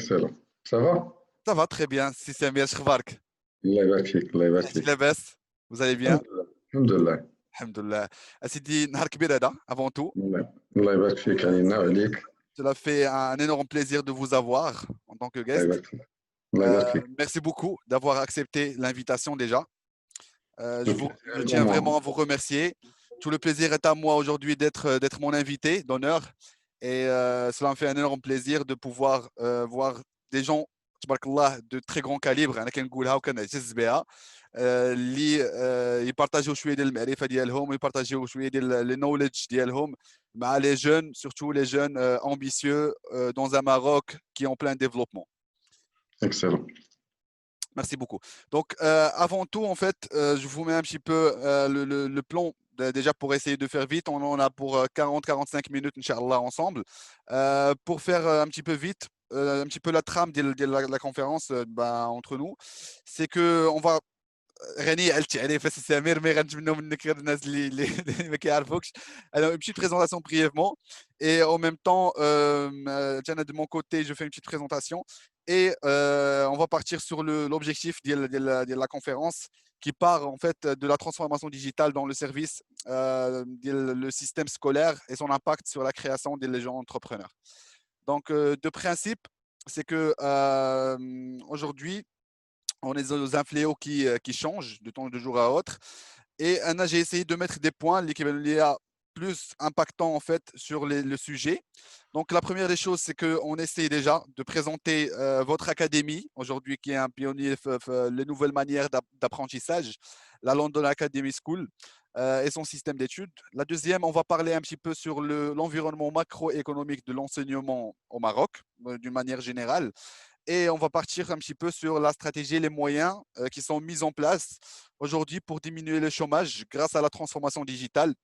Excellent. Ça va? Ça va très bien, si c'est bien, شخبارك؟ الله يبارك فيك، الله يبارك عايش فيك. لاباس؟ Vous allez bien? الحمد لله، الحمد لله. الحمد لله. أسيدي نهار كبير هذا avant tout. الله يبارك فيك علينا وعليك. Cela fait un énorme plaisir de vous avoir en tant que الله guest. يبارك فيك. الله يبارك فيك. Merci beaucoup d'avoir accepté l'invitation déjà. Le plaisir Je est pour tiens moi. vraiment à vous remercier. Tout le plaisir est à moi aujourd'hui d'être mon invité d'honneur et cela me fait un énorme plaisir de pouvoir voir des gens تبارك الله de très grand calibre أنا كنقولها وكنعتز بها اللي يبارطاجيو شويه ديال المعرفه ديالهم ويبارطاجيو شويه ديال لي knowledge ديالهم مع les jeunes surtout les jeunes ambitieux dans un Maroc qui est en plein développement. Excellent. Merci beaucoup. Donc, avant tout, en fait, je vous mets un petit peu le plan. Déjà, pour essayer de faire vite, on en a pour 40-45 minutes, Inch'Allah, ensemble. Pour faire un petit peu vite, un petit peu la trame de la conférence entre nous, c'est que on va غني على التعريف اسي سمير مي غنتمنوا منك غير الناس اللي ما كيعرفوكش. Alors une petite présentation brièvement et en même temps Tiens, de mon côté je fais une petite présentation et on va partir sur l'objectif de la conférence qui part en fait de la transformation digitale dans le service le système scolaire et son impact sur la création des gens entrepreneurs. Donc de principe, c'est que aujourd'hui on est dans un fléau qui change de temps de jour à autre. Et Anna, j'ai essayé de mettre des points qui a plus impactant en fait sur le sujet. Donc la première des choses, c'est qu'on essaie déjà de présenter votre académie aujourd'hui, qui est un pionnier les nouvelles manières d'apprentissage, la London Academy School et son système d'études. La deuxième, on va parler un petit peu sur l'environnement macroéconomique de l'enseignement au Maroc, d'une manière générale. Et on va partir un petit peu sur la stratégie et les moyens qui sont mis en place aujourd'hui pour diminuer le chômage grâce à la transformation digitale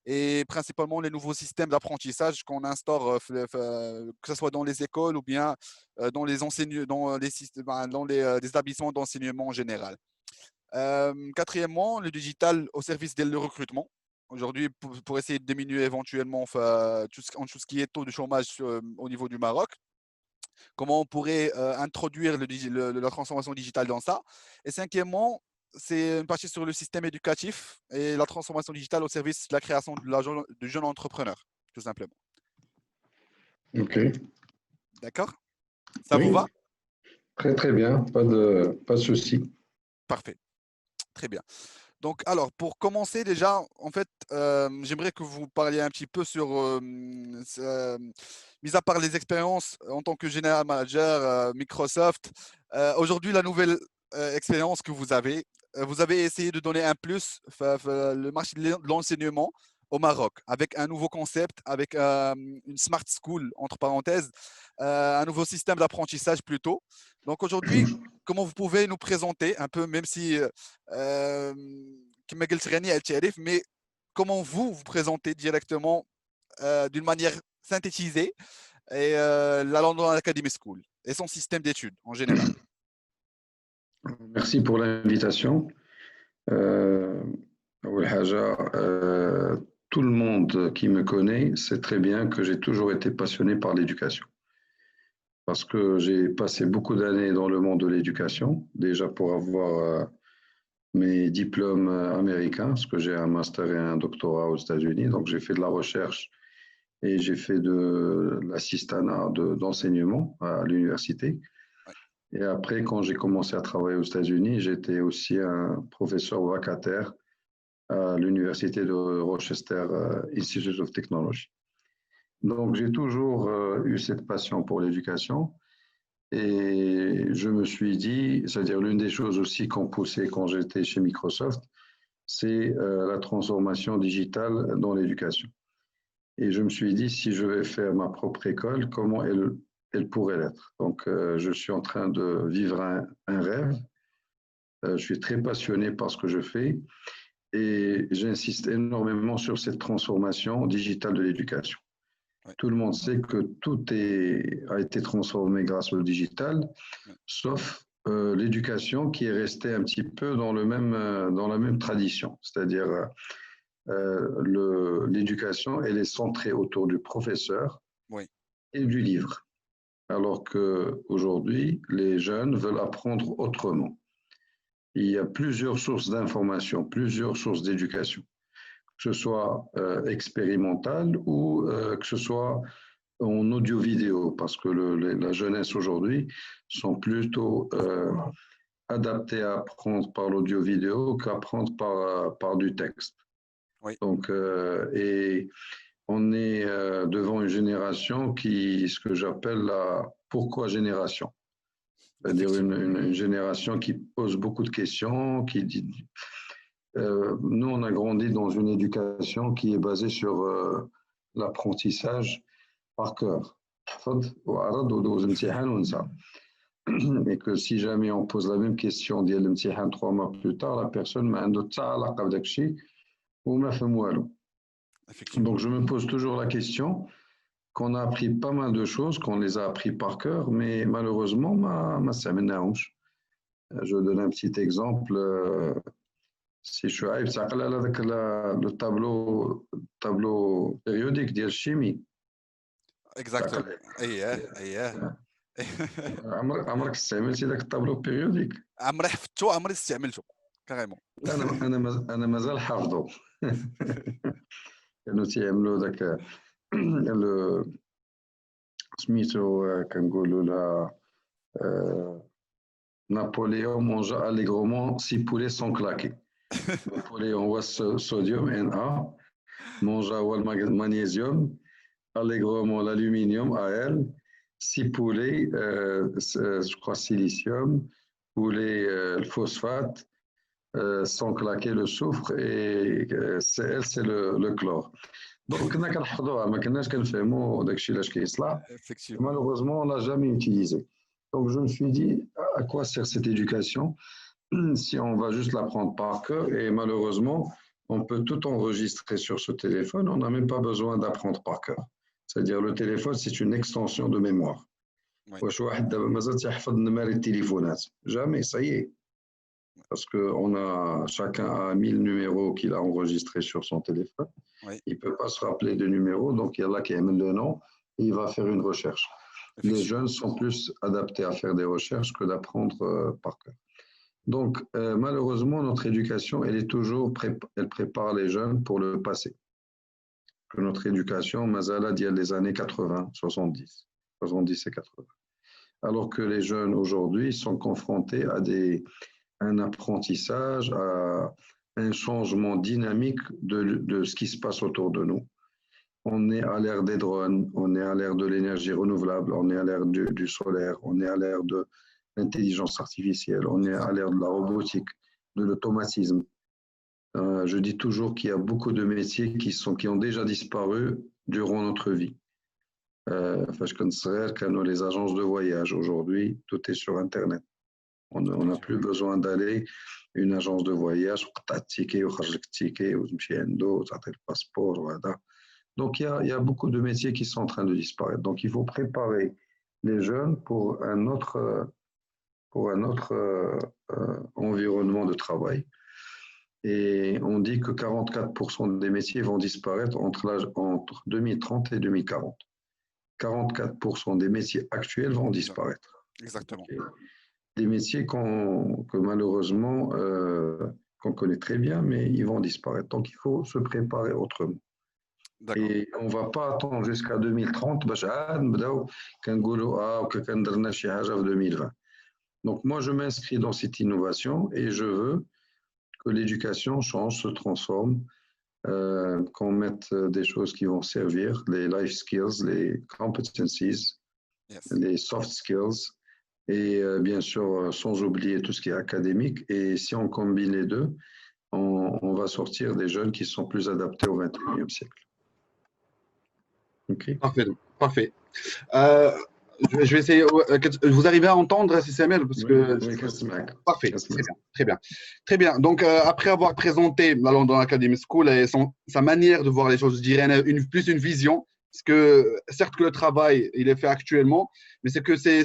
et principalement les nouveaux systèmes d'apprentissage qu'on instaure, que ce soit dans les écoles ou bien dans les des établissements d'enseignement en général. Quatrièmement, le digital au service du recrutement. Aujourd'hui, pour essayer de diminuer éventuellement tout ce qui est taux de chômage au niveau du Maroc. Comment on pourrait introduire la transformation digitale dans ça. Et cinquièmement, c'est une partie sur le système éducatif et la transformation digitale au service de la création de jeunes entrepreneurs, tout simplement. OK. D'accord? Ça vous Oui, va? très très bien. Pas de souci. Parfait. Très bien. Donc, alors, pour commencer déjà, en fait, j'aimerais que vous parliez un petit peu sur, mis à part les expériences en tant que General Manager Microsoft, aujourd'hui, la nouvelle expérience que vous avez essayé de donner un plus le marché de l'enseignement au Maroc avec un nouveau concept, avec une smart school, entre parenthèses, un nouveau système d'apprentissage plutôt. Donc aujourd'hui, comment vous pouvez nous présenter un peu, même si كما قلت غني على التعريف, mais comment vous vous présentez directement d'une manière synthétisée et la London Academy School et son système d'études en général. Merci pour l'invitation. أول حاجة, tout le monde qui me connaît sait très bien que j'ai toujours été passionné par l'éducation. Parce que j'ai passé beaucoup d'années dans le monde de l'éducation, déjà pour avoir mes diplômes américains, parce que j'ai un master et un doctorat aux États-Unis, donc j'ai fait de la recherche et j'ai fait de l'assistanat d'enseignement à l'université. Ouais. Et après, quand j'ai commencé à travailler aux États-Unis, j'étais aussi un professeur vacataire à l'université de Rochester Institute of Technology. Donc, j'ai toujours eu cette passion pour l'éducation. Et je me suis dit, c'est-à-dire l'une des choses aussi qu'on poussait quand j'étais chez Microsoft, c'est la transformation digitale dans l'éducation. Et je me suis dit, si je vais faire ma propre école, comment elle pourrait l'être. Donc, je suis en train de vivre un rêve. Je suis très passionné par ce que je fais et j'insiste énormément sur cette transformation digitale de l'éducation. Ouais. Tout le monde sait que tout a été transformé grâce au digital, Ouais. sauf l'éducation qui est restée un petit peu dans la même tradition. C'est-à-dire, l'éducation, elle est centrée autour du professeur Oui. et du livre. alors qu'aujourd'hui, les jeunes veulent apprendre autrement. Il y a plusieurs sources d'information, plusieurs sources d'éducation, que ce soit expérimentale ou que ce soit en audio-vidéo, parce que la jeunesse aujourd'hui sont plutôt adaptés à apprendre par l'audio-vidéo qu'apprendre par du texte. Oui. Donc, et on est devant une génération ce que j'appelle la pourquoi génération. C'est-à-dire une génération qui pose beaucoup de questions, qui dit. Nous, on a grandi dans une éducation qui est basée sur l'apprentissage par cœur. Et que si jamais on pose la même question ديال الامتحان 3 mois plus tard, la personne ما عنده حتى علاقة بداك الشيء وما فهم والو. Donc je me pose toujours la question qu'on a appris pas mal de choses, qu'on les a appris par cœur, mais malheureusement ما استعملناهمش. Je donne un petit exemple. Si Chouaib تعقل على ذاك le tableau périodique ديال الشيمي. Exactement. اييه عمرك استعملتي ذاك الطابلو بيريوديك؟ عمري حفظته عمري استعملته كاريمون. انا مازال حافظه. كانوا تيعملوا ذاك سميتو كنقولوا لا Napoléon mangea allègrement 6 poulets sans claquer. Napoléon was sodium Na, mangea le magnésium, allègrement l'aluminium Al, 6 poulets, je crois silicium, poulet le phosphate, sans claquer le soufre, et Cl c'est le chlore. Donc كنا كنحفظوها ما كناش كنفهموا داكشي علاش كيصلح. Malheureusement on l'a jamais utilisé. Donc je me suis dit à quoi sert cette éducation si on va juste l'apprendre par cœur, et malheureusement on peut tout enregistrer sur ce téléphone, on n'a même pas besoin d'apprendre par cœur. C'est-à-dire le téléphone c'est une extension de mémoire. واش واحد دابا مازال تيحفظ نمر التليفونات؟ Jamais, ça y est. Parce que chacun a 1000 numéros qu'il a enregistrés sur son téléphone. Oui. Il ne peut pas se rappeler des numéros, donc il y a là qui amène le nom et il va faire une recherche. Les jeunes sont plus adaptés à faire des recherches que d'apprendre par cœur. Donc, malheureusement, notre éducation, elle prépare les jeunes pour le passé. Que notre éducation, mazala, d'il y a les années 80, 70 et 80. Alors que les jeunes aujourd'hui sont confrontés à un apprentissage, à un changement dynamique de ce qui se passe autour de nous. On est à l'ère des drones, on est à l'ère de l'énergie renouvelable, on est à l'ère du solaire, on est à l'ère de l'intelligence artificielle, on est à l'ère de la robotique, de l'automatisme. Je dis toujours qu'il y a beaucoup de métiers qui ont déjà disparu durant notre vie. Les agences de voyage, aujourd'hui, tout est sur Internet. On n'a plus besoin d'aller une agence de voyage, le passeport, voilà. Donc il y a beaucoup de métiers qui sont en train de disparaître. Donc il faut préparer les jeunes pour un autre environnement de travail. Et on dit que 44% des métiers vont disparaître entre 2030 et 2040. 44% des métiers actuels vont disparaître. Exactement. Des métiers que malheureusement, qu'on connaît très bien, mais ils vont disparaître. Donc, il faut se préparer autrement. Et on ne va pas attendre jusqu'à 2030, donc moi, je m'inscris dans cette innovation et je veux que l'éducation change, se transforme, qu'on mette des choses qui vont servir, les life skills, les competencies, les soft skills, et bien sûr, sans oublier tout ce qui est académique. Et si on combine les deux, on va sortir des jeunes qui sont plus adaptés au XXIe siècle. Okay. Parfait. Je vais essayer. Vous arrivez à entendre CCML parce que. Oui, parfait. Très bien. Donc, après avoir présenté la London Academy School et sa manière de voir les choses, je dirais plus une vision. Parce que certes que le travail il est fait actuellement, mais c'est que c'est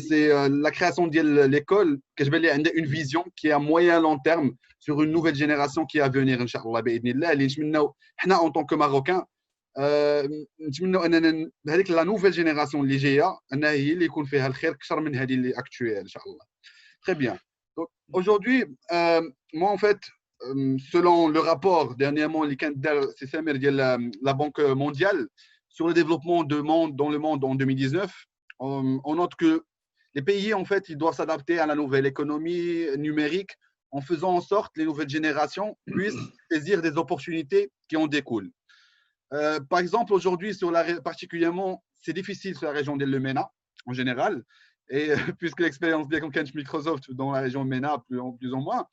la création de l'école que je vais aller une vision qui est à moyen long terme sur une nouvelle génération qui va venir, Inch'Allah, en tant que Marocains, نتمنوا اننا هذيك لا نوفيل جينيراسيون اللي جايه انها هي اللي يكون فيها الخير اكثر من هذه اللي اكتويل ان شاء الله. Très bien. Donc aujourd'hui, moi en fait, selon le rapport dernièrement اللي كان دار سي سامر ديال la Banque mondiale sur le développement dans le monde en 2019, on note que les pays en fait, ils doivent s'adapter à la nouvelle économie numérique en faisant en sorte que les nouvelles générations puissent saisir des opportunités qui en découlent. Par exemple, aujourd'hui, particulièrement, c'est difficile sur la région de l'Emena en général, et puisque l'expérience bien qu'on connaît Microsoft dans la région MENA plus ou moins,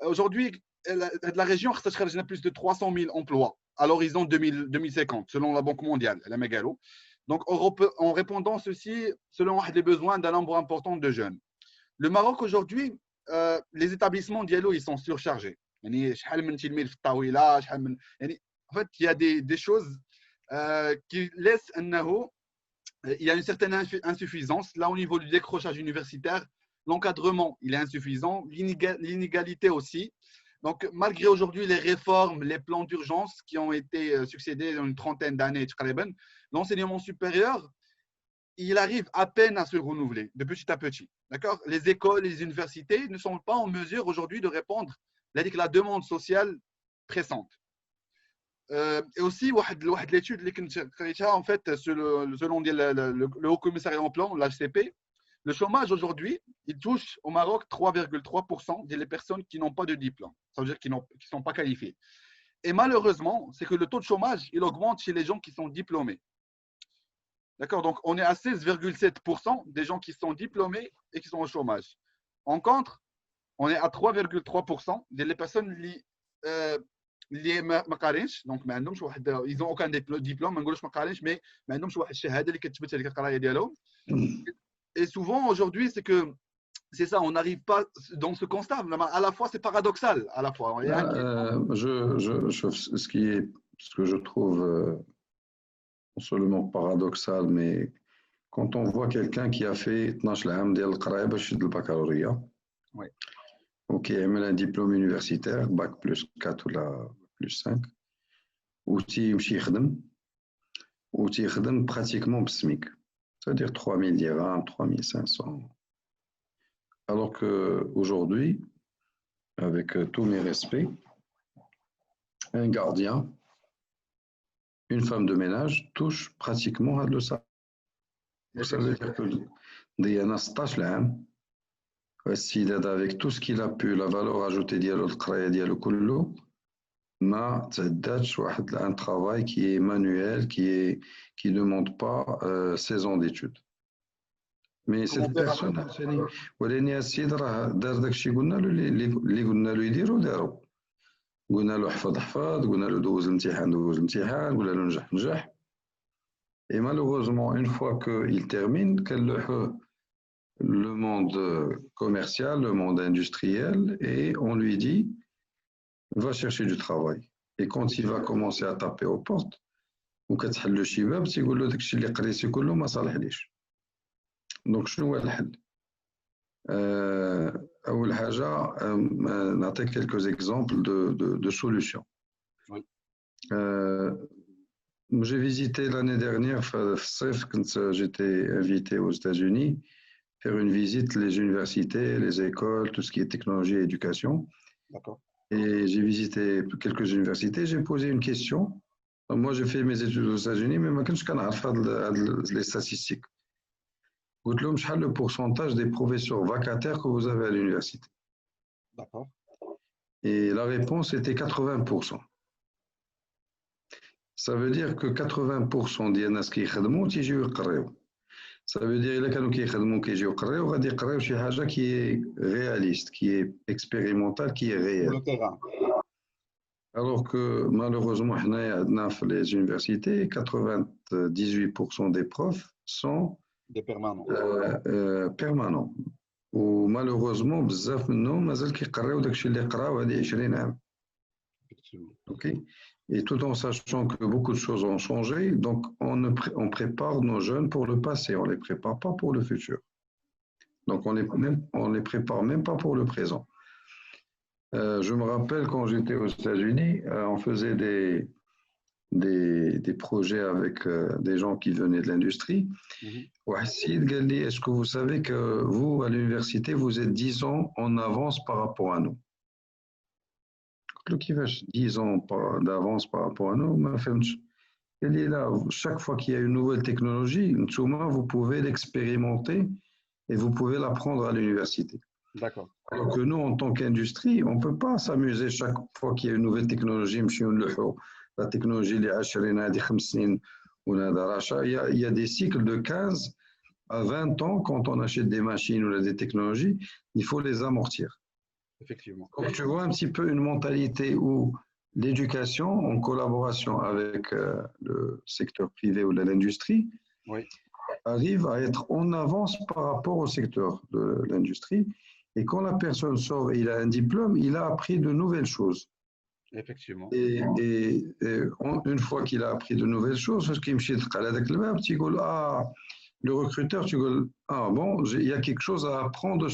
aujourd'hui, la région a plus de 300 000 emplois à l'horizon 2050, selon la Banque mondiale, la Megalo. Donc, en répondant ceci, selon les besoins d'un nombre important de jeunes. Le Maroc, aujourd'hui, les établissements diallo, ils sont surchargés. En fait, il y a des choses qui laissent il y a une certaine insuffisance. Là, au niveau du décrochage universitaire, l'encadrement, il est insuffisant. L'inégalité aussi. Donc, malgré aujourd'hui les réformes, les plans d'urgence qui ont été succédés dans une trentaine d'années, l'enseignement supérieur, il arrive à peine à se renouveler de petit à petit. D'accord ? Les écoles et les universités ne sont pas en mesure aujourd'hui de répondre à la demande sociale pressante. Et aussi, l'étude en fait, selon le Haut Commissariat au Plan, l'HCP, le chômage aujourd'hui, il touche au Maroc 3,3% des personnes qui n'ont pas de diplôme, ça veut dire qui ne sont pas qualifiées. Et malheureusement, c'est que le taux de chômage, il augmente chez les gens qui sont diplômés. D'accord ? Donc, on est à 16,7% des gens qui sont diplômés et qui sont au chômage. En contre, on est à 3,3% des personnes اللي ما قارينش دونك ما عندهمش واحد ايزون اوكان ديبلوم ما نقولوش ما قارينش مي ما عندهمش واحد الشهاده اللي كتثبت هذيك القرايه ديالهم. Et souvent aujourd'hui c'est que c'est ça, on n'arrive pas dans ce constat, à la fois c'est paradoxal à la fois. Ce que je trouve non seulement paradoxal, mais quand on voit quelqu'un qui a fait 12 عام ديال القرايه باش يشد البكالوريا Ok, il a un diplôme universitaire, bac plus 4 ou plus 5. Ou tu pratiquement SMIC, c'est-à-dire 3 000 dirhams, 3 500. Alors qu'aujourd'hui, avec tous mes respects, un gardien, une femme de ménage touche pratiquement à le salaire. Ça veut dire que Diana stage là. Avec tout ce qu'il a pu, la valeur ajoutée de كله ما تعداش واحد un travail qui est manuel, qui demande pas 16 ans d'études. Mais cette personne ولاني السيد راه دار داكشي قلنا له اللي قلنا له يديرو دارو. قلنا له حفظ قلنا له دوز الامتحان قلنا له نجح. Et malheureusement, une fois qu'il termine, le monde commercial, le monde industriel, et on lui dit va chercher du travail. Et quand il va commencer à taper aux portes, وكتحل شي باب تيقول له داكشي اللي قريتي كله ما صالحليش. دونك شنو هو الحل؟ أول حاجة نعطيك quelques exemples de solutions. J'ai visité l'année dernière, quand j'étais invité aux États-Unis, faire une visite les universités, les écoles, tout ce qui est technologie et éducation. D'accord. Et j'ai visité quelques universités, j'ai posé une question. Donc, moi, j'ai fait mes études aux États-Unis, mais je ne connais pas les statistiques. Quel est le pourcentage des professeurs vacataires que vous avez à l'université? D'accord. Et la réponse était 80%. Ça veut dire que 80% des gens qui يخدموا تيجيو يقراو. Ça veut dire إلا كانوا كيخدموا كيجيو يقراو غادي يقراو شي حاجة qui est réaliste, qui est expérimentale, qui est réelle. Le terrain. Alors que malheureusement حنايا عندنا في les universités 98% des profs sont des permanents. Permanents. ومالوغوزمون بزاف منهم مازال كيقراو داكشي اللي قراو هذه 20 عام. OK. Et tout en sachant que beaucoup de choses ont changé, donc on prépare nos jeunes pour le passé, on ne les prépare pas pour le futur. Donc on les prépare même pas pour le présent. Je me rappelle quand j'étais aux États-Unis, on faisait des projets avec des gens qui venaient de l'industrie. Wahsid قال لي, est-ce que vous savez que vous, à l'université, vous êtes 10 ans en avance par rapport à nous? قلت له كيفاش 10 ans d'avance par rapport à nous? ما فهمتش. قال لي là, chaque fois qu'il y a une nouvelle technologie, نتوما, vous pouvez l'expérimenter et vous pouvez l'apprendre à l'université. D'accord. Alors que nous, en tant qu'industrie, on ne peut pas s'amuser chaque fois qu'il y a une nouvelle technologie. La technologie, les il y a des cycles de 15 à 20 ans. Quand on achète des machines ou des technologies, il faut les amortir. Effectivement. Donc, tu vois un petit peu une mentalité où l'éducation, en collaboration avec le secteur privé ou de l'industrie, Oui. arrive à être en avance par rapport au secteur de l'industrie. Et quand la personne sort et il a un diplôme, il a appris de nouvelles choses. Effectivement. Et une fois qu'il a appris de nouvelles choses, parce qu'il me dit, le recruteur, tu dis, ah bon, il y a quelque chose à apprendre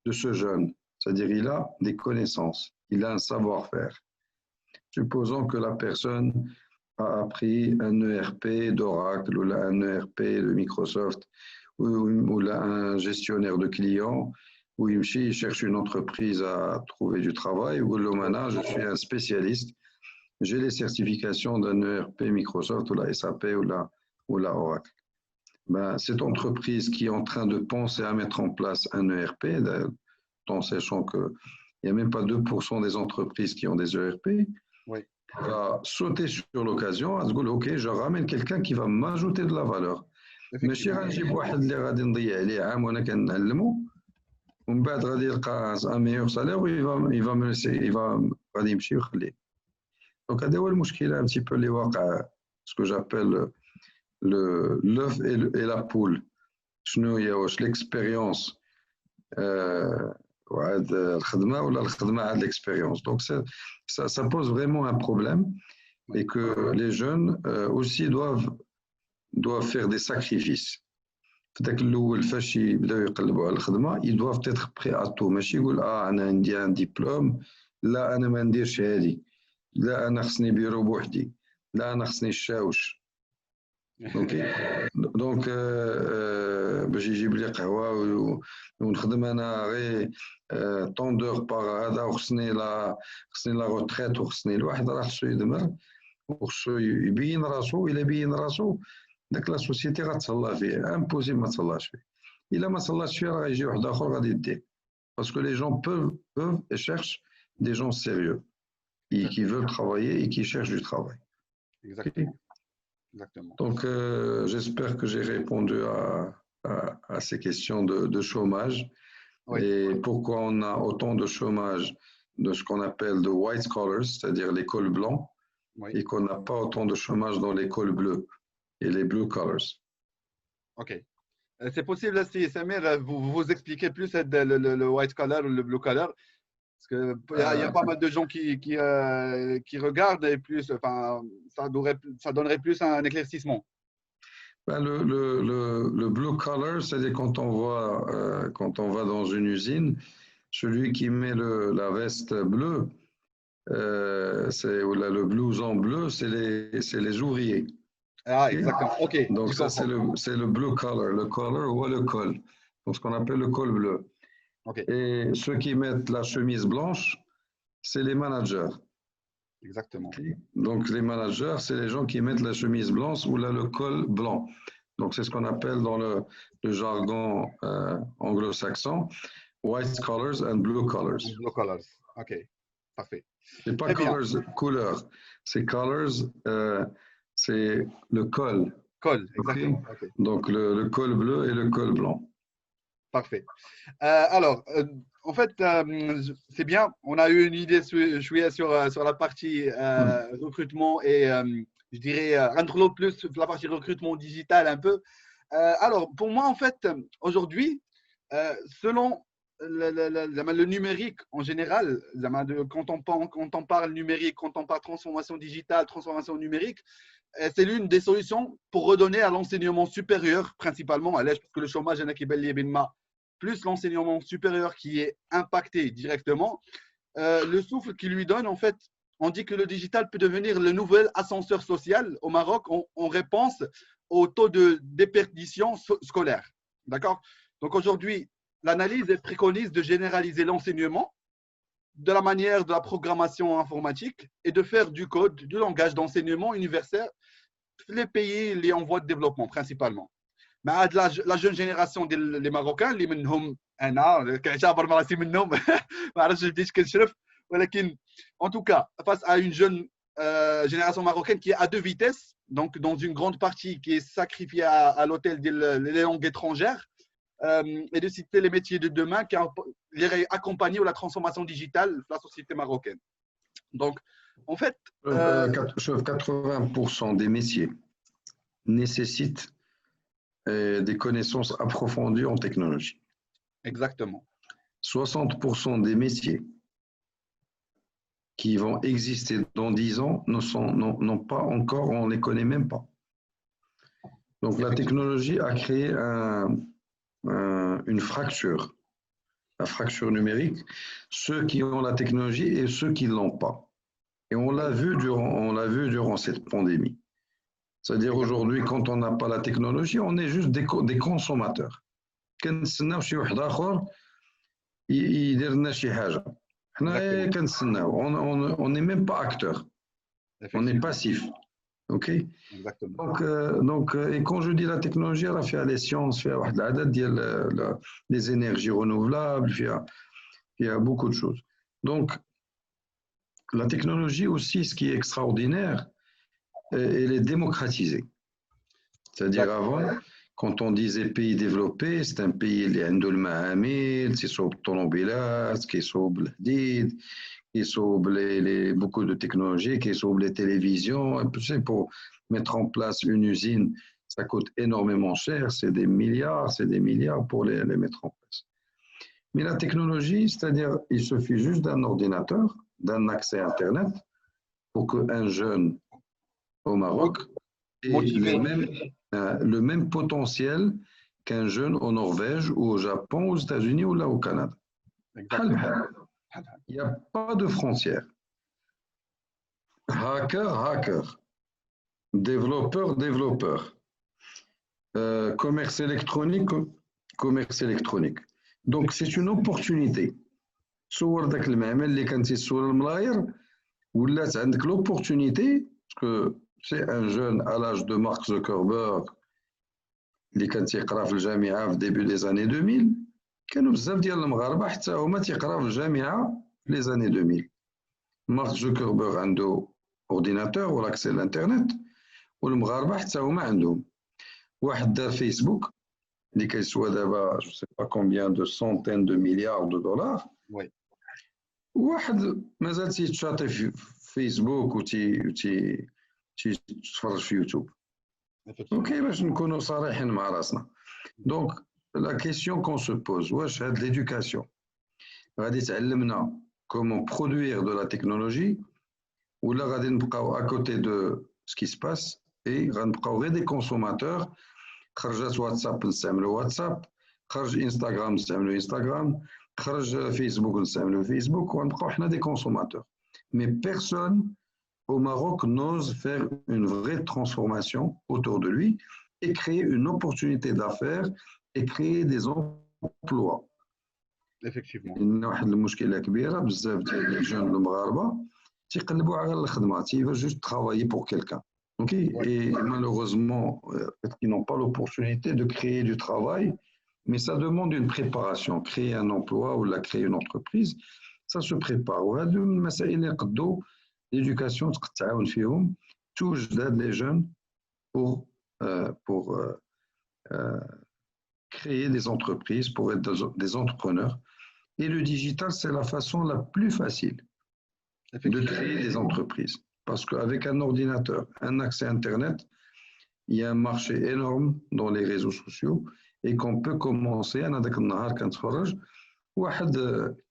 de ce jeune. C'est-à-dire, il a des connaissances, il a un savoir-faire. Supposons que la personne a appris un ERP d'Oracle ou un ERP de Microsoft ou un gestionnaire de clients, où il cherche une entreprise à trouver du travail, ou Lomana, je suis un spécialiste, j'ai les certifications d'un ERP Microsoft ou la SAP ou la Oracle. Ben, cette entreprise qui est en train de penser à mettre en place un ERP, en sachant qu'il n'y a même pas 2% des entreprises qui ont des ERP, oui, va sauter sur l'occasion, à se dire, ok, je ramène quelqu'un qui va m'ajouter de la valeur. ماشي غنجيب واحد اللي غادي نضيع عليه عام وانا كنعلمو ومن بعد غادي يلقى ان ميور سالير غادي يمشي ويخليه. دونك هذا هو المشكله ان تي بو اللي واقع سكو جابيل l'œuf et la poule. شنو هي واش ليكسبيريونس وعاد الخدمه ولا الخدمه عاد ليكسبيريونس. دونك ça pose vraiment un problème et que les jeunes aussi doivent faire des sacrifices. فداك الاول فاش يبداو يقلبوا على الخدمه ils doivent être prêts à tout. ماشي يقول انا عندي ان ديبلوم، لا انا ما نديرش هذه، لا انا خصني بيرو بوحدي، لا انا خصني الشاوش. دونك باش يجيب لي قهوه ونخدم انا غير طوندور باغ هذا وخصني لا روتريت وخصني الواحد راه خصو يدمر وخصو يبين راسو. الا بين راسو داك لا سوسيتي غتهلا فيه، امبوسي ما تهلاش فيه. الا ما تهلاش فيه راه غيجي واحد اخر غادي يديه. باسكو لي جون peuvent et cherchent des gens sérieux qui veulent travailler et qui cherchent du travail. Exactement. Exactement. Donc j'espère que j'ai répondu à ces questions de chômage. Oui. Et pourquoi on a autant de chômage de ce qu'on appelle de white collars, c'est-à-dire les cols blancs, oui, et qu'on n'a pas autant de chômage dans les cols bleus et les blue collars. Ok. C'est possible, si Samir, vous expliquez plus le white collar ou le blue collar, parce qu'il y a pas mal de gens qui regardent et plus, enfin, ça donnerait plus un éclaircissement. Ben le blue collar, c'est-à-dire quand on va dans une usine, celui qui met la veste bleue, ou le blouson bleu, c'est les ouvriers. Ah, exactement. Ok. Donc ça, c'est le blue collar, le collar ou le col, donc ce qu'on appelle le col bleu. Okay. Et ceux qui mettent la chemise blanche, c'est les managers. Exactement. Okay. Donc les managers, c'est les gens qui mettent la chemise blanche ou là le col blanc. Donc c'est ce qu'on appelle dans le jargon anglo-saxon white collars and blue collars. Blue collars. Ok, parfait. C'est pas collars, couleur. C'est collars, c'est le col. Col, exactement. Okay. Okay. Donc le col bleu et le col blanc. Parfait. Alors, en fait, c'est bien. On a eu une idée sur la partie recrutement et je dirais rentrer l'autre plus sur la partie recrutement digital un peu. Alors, pour moi, en fait, aujourd'hui, selon le numérique en général, quand on parle numérique, quand on parle transformation digitale, transformation numérique, c'est l'une des solutions pour redonner à l'enseignement supérieur, principalement à l'âge, parce que le chômage est plus l'enseignement supérieur qui est impacté directement, le souffle qui lui donne en fait on dit que le digital peut devenir le nouvel ascenseur social au Maroc en réponse au taux de déperdition scolaire. D'accord? Donc aujourd'hui, l'analyse préconise de généraliser l'enseignement de la manière de la programmation informatique et de faire du code, du langage d'enseignement universel les pays les en voie de développement principalement. Mais la jeune génération des Marocains اللي منهم انا كنعتبر راسي منهم ما عرفتش بديت كنشرف ولكن en tout cas face à une jeune génération marocaine qui est à deux vitesses, donc dans une grande partie qui est sacrifiée à l'autel des langues étrangères et de citer les métiers de demain qui les accompagner la transformation digitale de la société marocaine. Donc en fait 80% des métiers nécessitent des connaissances approfondies en technologie. Exactement. 60% des métiers qui vont exister dans 10 ans n'ont pas encore, on ne les connaît même pas. Donc la technologie a créé une fracture, la fracture numérique, ceux qui ont la technologie et ceux qui ne l'ont pas. Et on l'a vu durant cette pandémie. C'est-à-dire aujourd'hui, quand on n'a pas la technologie, on est juste des consommateurs. كنستناو شي واحد آخر يدير لنا شي حاجة. حنا كنستناو. On n'est même pas acteur. On est passif. OK? Donc, et quand je dis la technologie, elle a fait les sciences, fait les énergies renouvelables, il y a beaucoup de choses. Donc, la technologie aussi, ce qui est extraordinaire, elle est démocratisée. C'est-à-dire avant, quand on disait pays développé, c'est un pays qui a qui sont automobiles, qui sont qui sont beaucoup de technologies, qui sont les télévisions. Pour mettre en place une usine, ça coûte énormément cher, c'est des milliards pour les mettre en place. Mais la technologie, c'est-à-dire, il suffit juste d'un ordinateur, d'un accès à Internet, pour qu'un jeune au Maroc ait le même potentiel qu'un jeune au Norvège ou au Japon, aux États-Unis ou là au Canada. Il n'y a pas de frontières. Hacker, développeur, commerce électronique. Donc c'est une opportunité. صور داك المعمل اللي كان تيسول الملاير ولات عندك l'opportunité parce que c'est un jeune à l'âge de Mark Zuckerberg اللي كان تيقرا في الجامعة في début des années 2000 كانوا بزاف ديال المغاربة حتى هما تيقراو في الجامعة في les années 2000. Mark Zuckerberg عنده ordinateur ou l'accès à l'internet والمغاربة حتى هما عندهم. واحد دار فيسبوك اللي كيسوى دابا je sais pas combien de centaines de milliards de dollars. Oui. واحد مازال تيتشاطي في فيسبوك تيتفرج في يوتيوب. اوكي باش نكونوا صريحين مع راسنا. دونك لا كيسيون كون سو بوز واش هاد ليدوكاسيون غادي تعلمنا كومون برودوير دو لا تكنولوجي ولا غادي نبقاو ا كوتي دو سكي سباس اي غنبقاو غير دي كونسوماتور. خرجت واتساب نستعملوا واتساب، خرج انستغرام نستعملوا انستغرام، خرج فيسبوك نستعملوا فيسبوك ونبقاو حنا دي كونسوماتور. Mais personne au Maroc n'ose faire une vraie transformation autour de lui et créer une opportunité d'affaires et créer des emplois. Effectivement. إن واحد المشكلة كبيرة بزاف ديال لي جون المغاربة تيقلبوا على الخدمة، تيفو juste travailler pour quelqu'un. Ok, et malheureusement, ils n'ont pas l'opportunité de créer du travail, mais ça demande une préparation. Créer un emploi ou créer une entreprise, ça se prépare. وهذو المسائل اللي يقدوا l'éducation تتعاون فيهم توجد les jeunes pour créer des entreprises, pour être des entrepreneurs. Et le digital, c'est la façon la plus facile de créer des entreprises. Parce qu'avec un ordinateur, un accès à Internet, il y a un marché énorme dans les réseaux sociaux et qu'on peut commencer.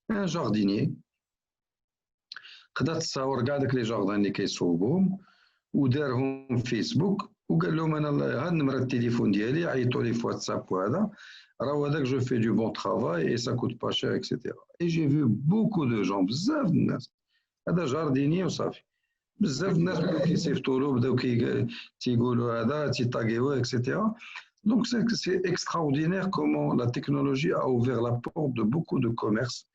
Un jardinier, خدا تصاور كاع داك لي جاردان اللي كيصوبوهم ودارهم فيسبوك وقال لهم انا ها النمره التليفون ديالي عيطوا لي في واتساب وهذا راه هذاك جو في دو بون ترافاي اي سا كوت با شير اكسيتيرا. اي جي فيو بوكو دو جون بزاف الناس هذا جارديني وصافي. بزاف الناس بداو كيصيفطوا له بداو تيقولوا هذا تيطاغيوه اكسيتيرا. Donc c'est extraordinaire comment la technologie a ouvert la porte de beaucoup de commerces,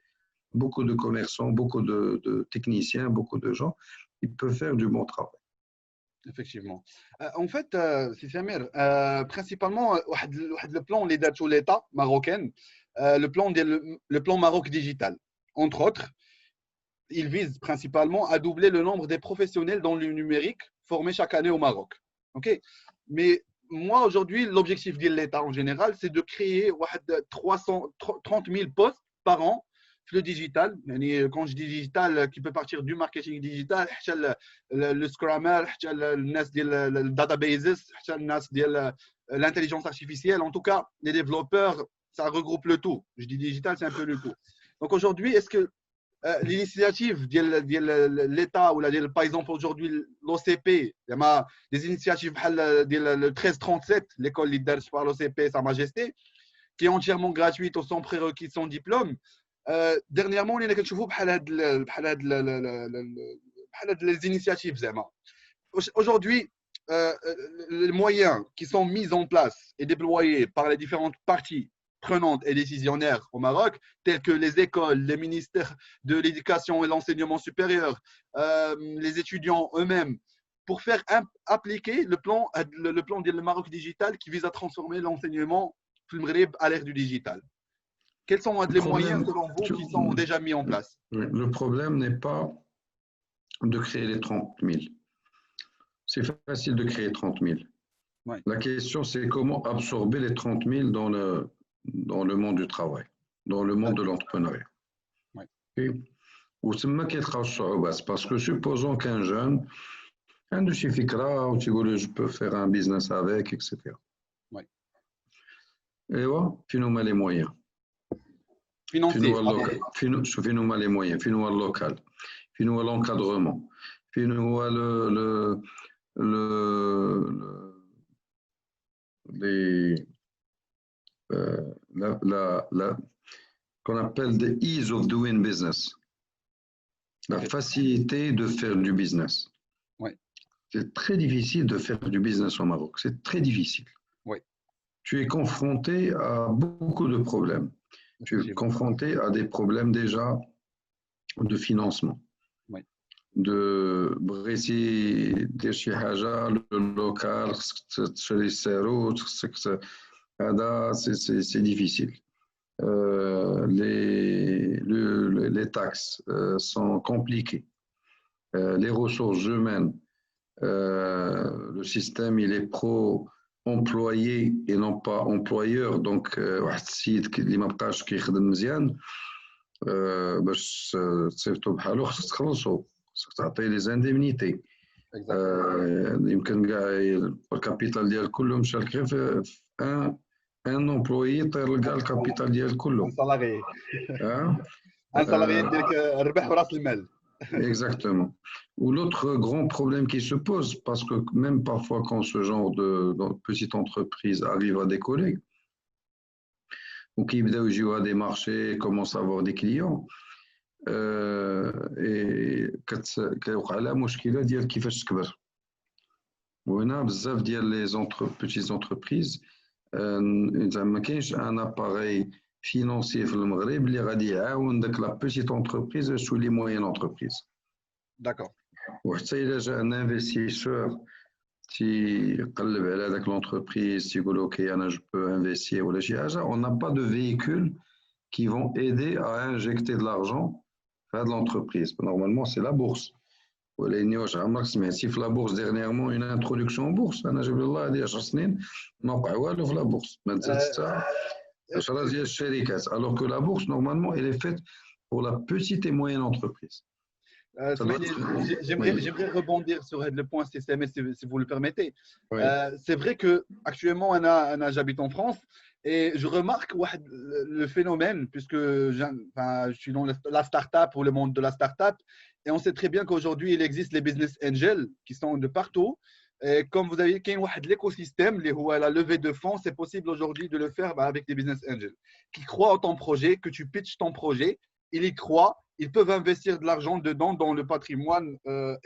beaucoup de commerçants, beaucoup de techniciens, beaucoup de gens. Ils peuvent faire du bon travail. Effectivement. En fait, c'est Samir, principalement, le plan les dates l'État marocain, le plan Maroc digital, entre autres, il vise principalement à doubler le nombre des professionnels dans le numérique formés chaque année au Maroc. Ok. Mais moi aujourd'hui, l'objectif de l'État en général, c'est de créer 30 000 postes par an. Le digital, quand je dis digital, qui peut partir du marketing digital, le scrammer, le databases, l'intelligence artificielle, en tout cas, les développeurs, ça regroupe le tout. Je dis digital, c'est un peu le tout. Donc aujourd'hui, est-ce que l'initiative de l'État ou par exemple aujourd'hui l'OCP, il y a des initiatives, le 1337, l'école leader par l'OCP, Sa Majesté, qui est entièrement gratuite ou sans prérequis, sans diplôme. Dernièrement, on a كنشوفوا بحال les initiatives زعما. Aujourd'hui, les moyens qui sont mis en place et déployés par les différentes parties prenantes et décisionnaires au Maroc, tels que les écoles, les ministères de l'éducation et l'enseignement supérieur, les étudiants eux-mêmes, pour faire appliquer le plan du Maroc digital qui vise à transformer l'enseignement à l'ère du digital. Quels sont les moyens, selon vous, qui sont déjà mis en place? Le problème n'est pas de créer les 30 000. C'est facile de créer 30 000. Ouais. La question, c'est comment absorber les 30 000 dans le monde du travail, dans le monde de l'entrepreneuriat. Ouais. Ou c'est parce que supposons qu'un jeune, je peux faire un business avec, etc. Ouais. Et voilà, finalement les moyens. Financier. Finalement les moyens, finalement le local, finalement l'encadrement, finalement qu'on appelle the ease of doing business, la facilité de faire du business. Ouais. C'est très difficile de faire du business au Maroc, c'est très difficile. Ouais. Tu es confronté à beaucoup de problèmes. Tu es confronté à des problèmes déjà de financement. Oui. De Brésil, le local, c'est difficile. Les taxes sont compliquées. Les ressources humaines, le système il est pro-employé et non pas employeur. Donc, واحد السيد اللي ما بقاش كيخدم مزيان باش تصيفطو بحالو خصك تخلصو، خصك تعطيه لي زانديمنيتي. يمكن كاع الكابيتال ديال كله مشى غير في ان امبلويي طير كاع الكابيتال ديال كله. ان سالاري ديالك الربح وراس المال. Exactement. Ou l'autre grand problème qui se pose, parce que même parfois quand ce genre de petite entreprise arrive à décoller, ou qui à des marchés, commence à avoir des clients, et كيوقع لها مشكلة ديال كيفاش تكبر. وهنا بزاف ديال les petites entreprises ما كاينش ان اباري financier في المغرب اللي غادي يعاون داك لا بيتيت انتربريز باش تولي موين انتربريز. داكور. وحتى الا جا ان انفستيسور تيقلب على داك لونتربريز تيقول اوكي انا جو بو انفستير ولا شي حاجه، on n'a pas de véhicules qui vont aider à injecter de l'argent في هاد l'entreprise. Normalement c'est la bourse. ولاني واش عمرك سمعتي في لا بورس ديرنييرمون اون انتروداكسيون بورس؟ انا جاب الله هذه 10 سنين ما وقع والو في لا بورس، ما تزاد حتى 10 ديال الشركات. alors que la bourse normalement elle est faite pour la petite et moyenne entreprise. J'aimerais rebondir sur le point CCMS si vous le permettez. Oui. C'est vrai que actuellement j'habite en France et je remarque le phénomène puisque je suis dans la start-up ou le monde de la start-up, et on sait très bien qu'aujourd'hui il existe les business angels qui sont de partout. Et comme vous avez dit, l'écosystème, la levée de fonds, c'est possible aujourd'hui de le faire avec des business angels qui croient en ton projet, que tu pitches ton projet, il y croit, ils peuvent investir de l'argent dedans dans le patrimoine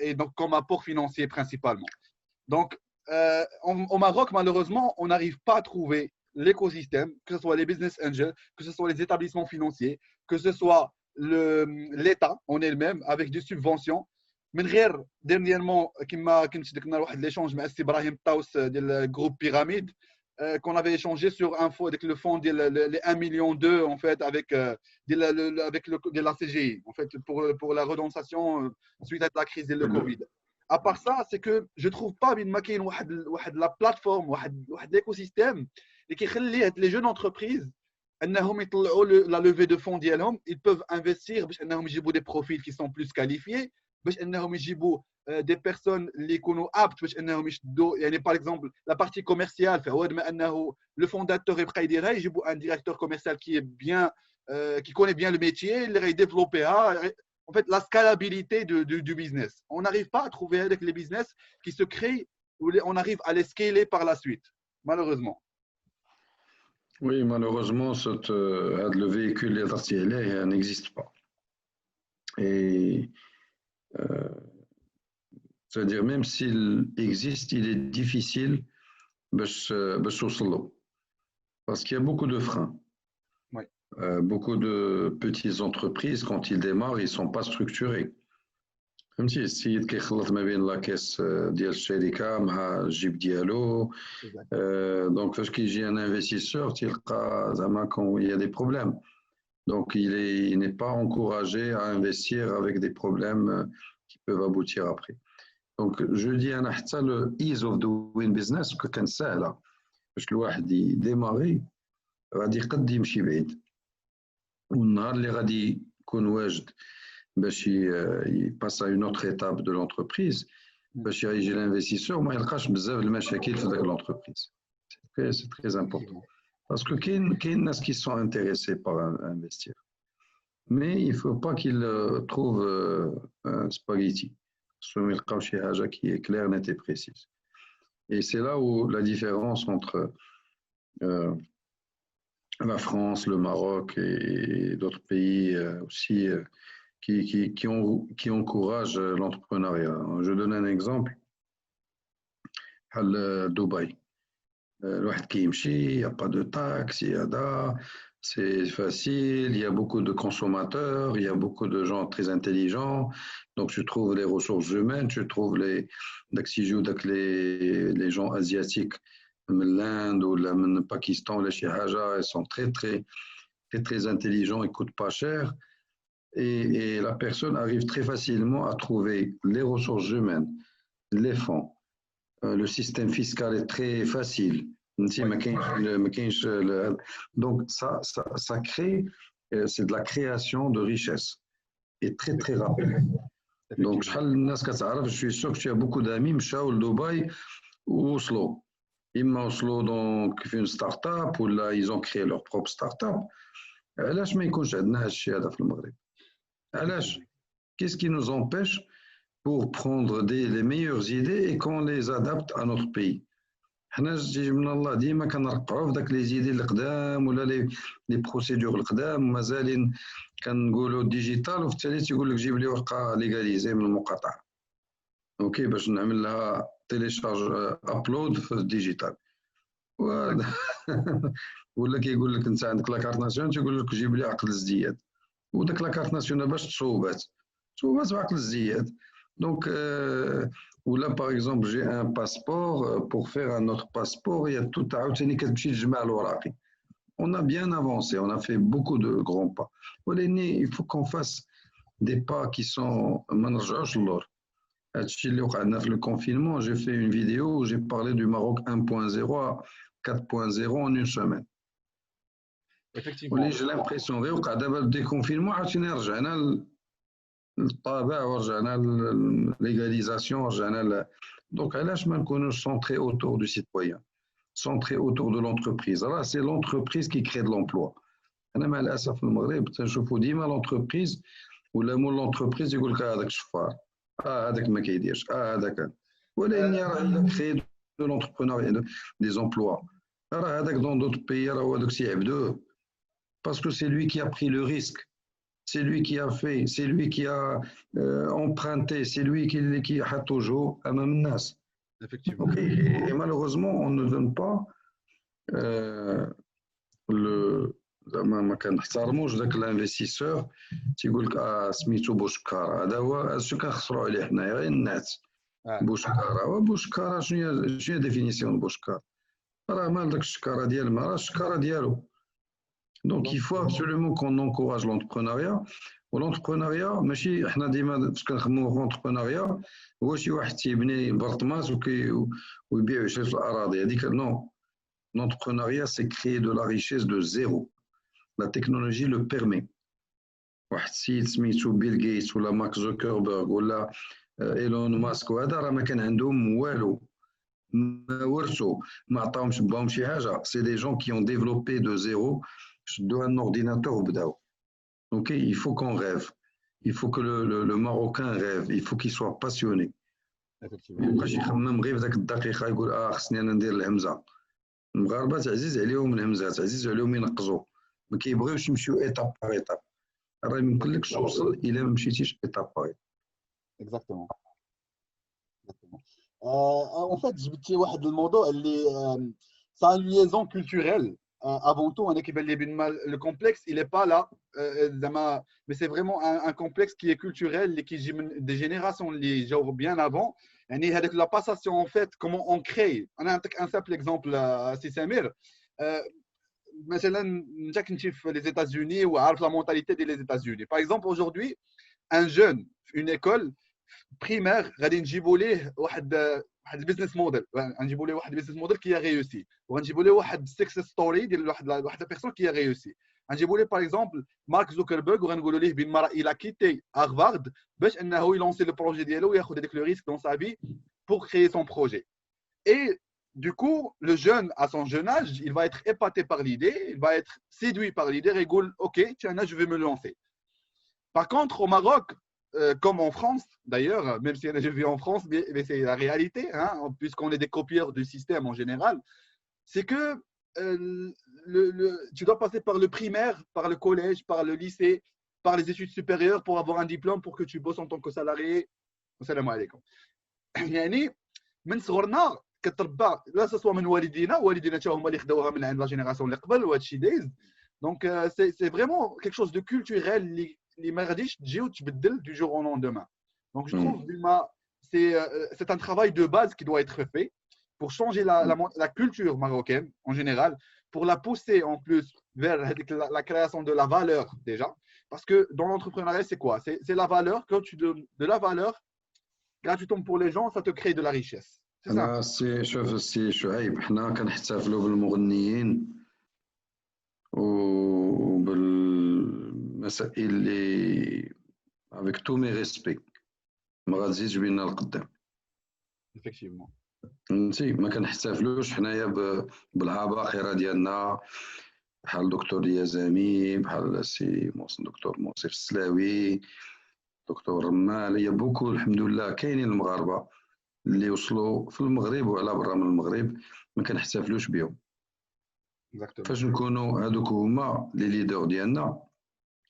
et donc comme apport financier principalement. Donc, au Maroc, malheureusement, on n'arrive pas à trouver l'écosystème, que ce soit les business angels, que ce soit les établissements financiers, que ce soit l'État en elle-même avec des subventions. من غير dernièrement كما كنت درنا واحد l'échange مع السي ابراهيم طاوس ديال الجروب بيراميد qu'on avait échangé sur avec le fonds les 1,2 million en fait avec de la CGI en fait pour la redensation suite à la crise de la Covid. À part ça, c'est que je trouve pas بين ما كاين واحد la plateforme واحد l'écosystème اللي كيخلي les jeunes entreprises انهم يطلعوا la levée de fonds ديالهم, ils peuvent investir باش انهم يجيبوا des profils qui sont plus qualifiés باش انهم يجيبوا des personnes اللي يكونوا aptes باش انهم يشدوا يعني par exemple la partie commerciale فهو بما انه le fondateur يبقى يديرها يجيبوا un directeur commercial qui est bien qui connaît bien le métier اللي غيديفلوبيها. En fait, la scalabilité du business. On n'arrive pas à trouver avec les business qui se créent où on arrive à les scaler par la suite, malheureusement. Oui, malheureusement, le véhicule n'existe pas. Et c'est-à-dire, même s'il existe, il est difficile parce qu'il y a beaucoup de freins. Beaucoup de petites entreprises, quand ils démarrent, ils ne sont pas structurés. Comme si السيد كيخلط ما بين لاكيس ديال الشركة مع الجيب ديالو. Donc فاش كيجي un investisseur تلقى زعما il y a des problèmes. Donc il n'est pas encouragé à investir avec des problèmes qui peuvent aboutir après. Donc je dis أنا حتى le ease of doing business كان سهلة باش الواحد يديماري غادي يقد يمشي بعيد. والنهار اللي غادي يكون واجد باش يباس à une autre étape de l'entreprise باش يجي l'investisseur ما يلقاش بزاف المشاكل في ذاك l'entreprise. C'est très important parce que كاين ناس qui sont intéressés par investir mais il faut pas qu'ils trouvent un spaghetti soit يلقاو شي حاجه qui est claire, nette et précise. Et c'est là où la différence entre la France, le Maroc et d'autres pays aussi qui encouragent l'entrepreneuriat. Je donne un exemple. À Dubaï, il n'y a pas de taxes, c'est facile, il y a beaucoup de consommateurs, il y a beaucoup de gens très intelligents. Donc, je trouve les ressources humaines, je trouve les gens asiatiques, l'Inde ou le Pakistan, les Chihaja, ils sont très intelligents, ils ne coûtent pas cher. Et la personne arrive très facilement à trouver les ressources humaines, les fonds. Le système fiscal est très facile. Donc, ça crée, c'est de la création de richesse et très rapide. Donc, je suis sûr que tu as beaucoup d'amis, Mchao, Dubaï ou Oslo. Oslo, donc, une start-up, ou là, ils ont créé leur propre start-up. علاش ما يكونش عندنا هالشيء هذا في المغرب؟ علاش؟ Qu'est-ce qui nous empêche pour prendre les meilleures idées et qu'on les adapte à notre pays? حنا جبنا الله ديما كنرقعوا في داك لي زيدي القدام ولا لي بروسيدور القدام مازالين كنقولوا ديجيتال وفي التالي تيقول لك جيب لي ورقه ليغاليزي من المقاطعه اوكي باش نعمل لها تيليشارج ابلود في الديجيتال ولا كيقول لك انت عندك لاكارت ناسيونال تيقول لك جيب لي عقد الازدياد وداك لاكارت ناسيونال باش تصوبات بعقد الازدياد دونك ولا باغ اكزومبل جي ان باسبور pour faire un autre passeport il y a tout عاوتاني كتمشي تجمع الوراقي. On a bien avancé, on a fait beaucoup de grands pas. Il faut qu'on fasse des pas qui sont ما نرجعوش للور. هادشي اللي وقع لنا في le confinement, j'ai fait une vidéo où j'ai parlé du Maroc 1.0 à 4.0 en une semaine. Effectivement. J'ai l'impression غير وقع دابا الديكونفينمون عاوتاني رجعنا للطابع ورجعنا للليغاليزاسيون ورجعنا دونك علاش ما نكونوش centrés autour du citoyen, centrés autour de l'entreprise. Alors c'est l'entreprise qui crée de l'emploi. أنا مع الأسف في المغرب تنشوفوا ديما l'entreprise ولا مول l'entreprise يقول لك هذاك شفار هذاك ما كيديرش هذاك ولكن راه إلا créé de l'entrepreneuriat des emplois راه هذاك dans d'autres pays راه هو هذاك سيعبدوه parce que c'est lui qui a pris le risque. c'est lui qui a fait, c'est lui qui a emprunté, c'est lui qui a toujours à Mamnas. Effectivement. Et malheureusement, on ne donne pas le. ما كنحترموش ذاك الانفستيسور تيقول لك سميتو بوشكار هذا هو اش كنخسروا عليه حنايا غير الناس بوشكار شنو هي ديفينيسيون بوشكار راه مال داك الشكاره ديال ما راه الشكاره ديالو دونك il faut absolument qu'on encourage l'entrepreneuriat والونتربرونيا ماشي حنا ديما فاش كنخدموا في l'entrepreneuriat هو شي واحد تيبني برطمات ويبيع ويشري في الاراضي هذيك نو l'entrepreneuriat c'est créer de la richesse de zéro. La technologie le permet. واحد السيد سميتو بيل غيتس ولا مارك زوكربيرغ ولا ايلون ماسك وهذا راه ما كان عندهم والو ما ورثوا ما عطاهمش باهم شي حاجه سي دي جون كي اون ديفلوبي دو زيرو شدوا ان اورديناتور وبداو ok il faut qu'on rêve il faut que le Marocain rêve il faut qu'il soit passionné ما يبقاش يخمم غير في ذاك الدقيقه يقول خصني انا ندير الهمزه المغاربه عزيز عليهم الهمزات عزيز عليهم ينقزوا ما كيبغيوش يمشيو ايتاب باغ ايتاب راه ما يمكنلكش توصل الا ما مشيتيش ايتاب باغ ايتاب Exactement. En fait, جبتي واحد الموضوع اللي ça a une liaison culturelle. Avant tout, le complexe, il n'est pas là, mais c'est vraiment un complexe qui est culturel, qui des générations genre bien avant. Et avec la passation, en fait, comment on crée. On a un simple exemple, si Samir. مثلا انت كنتي في les États-Unis وعارف la mentalité des États-Unis. Par exemple, aujourd'hui, un jeune, une école primaire, غادي نجيبوا ليه واحد البيزنس موديل غنجيبوا ليه واحد البيزنس موديل كي ريوسي وغنجيبوا ليه واحد السكسس ستوري ديال واحد بيرسون كي ريوسي غنجيبوا ليه باغ اكزومبل مارك زوكربيرغ وغنقولوا ليه بين مرة il a quitté Harvard باش انه يلونسي لو بروجي ديالو وياخذ هذيك لو ريسك دون سا في pour créer son projet. Et du coup, le jeune, à son jeune âge, il va être épaté par l'idée, il va être séduit par l'idée, il dit ok, tiens, là, je vais me lancer. Par contre, au Maroc, comme en France, d'ailleurs, même si je vis en France, mais c'est la réalité, hein, puisqu'on est des copieurs du système en général, c'est que tu dois passer par le primaire, par le collège, par le lycée, par les études supérieures pour avoir un diplôme pour que tu bosses en tant que salarié. Salam alaikum. يعني من صغرنا كتربى لا سوا من والدينا حتى هما اللي خداوها من عند لا جينيراسيون اللي قبل وهذا الشيء دايز دونك سي فريمون كيك شوز دو كولتوريل اللي ما غاديش تجي وتبدل du jour au lendemain. Donc je trouve c'est un travail de base qui doit être fait pour changer la culture marocaine en général, pour la pousser en plus vers la création de la valeur déjà, parce que dans l'entrepreneuriat c'est quoi, c'est la valeur, quand tu donnes de la valeur gratuitement pour les gens, ça te crée de la richesse. أنا شوف السي شعيب حنا كنحتفلوا بالمغنيين وبالمسائل اللي avec tous mes respects ما غتزيدش بينا القدام. Effectivement. فهمتي ما كنحتفلوش حنايا بالعباقرة ديالنا بحال دكتور يزامي بحال السي دكتور موصف السلاوي دكتور رمال هي بوكو الحمد لله كاينين المغاربة اللي وصلوا في المغرب وعلى برا من المغرب ما كنحتفلوش بهم فاش نكونوا هذوك هما لي ليدر ديالنا.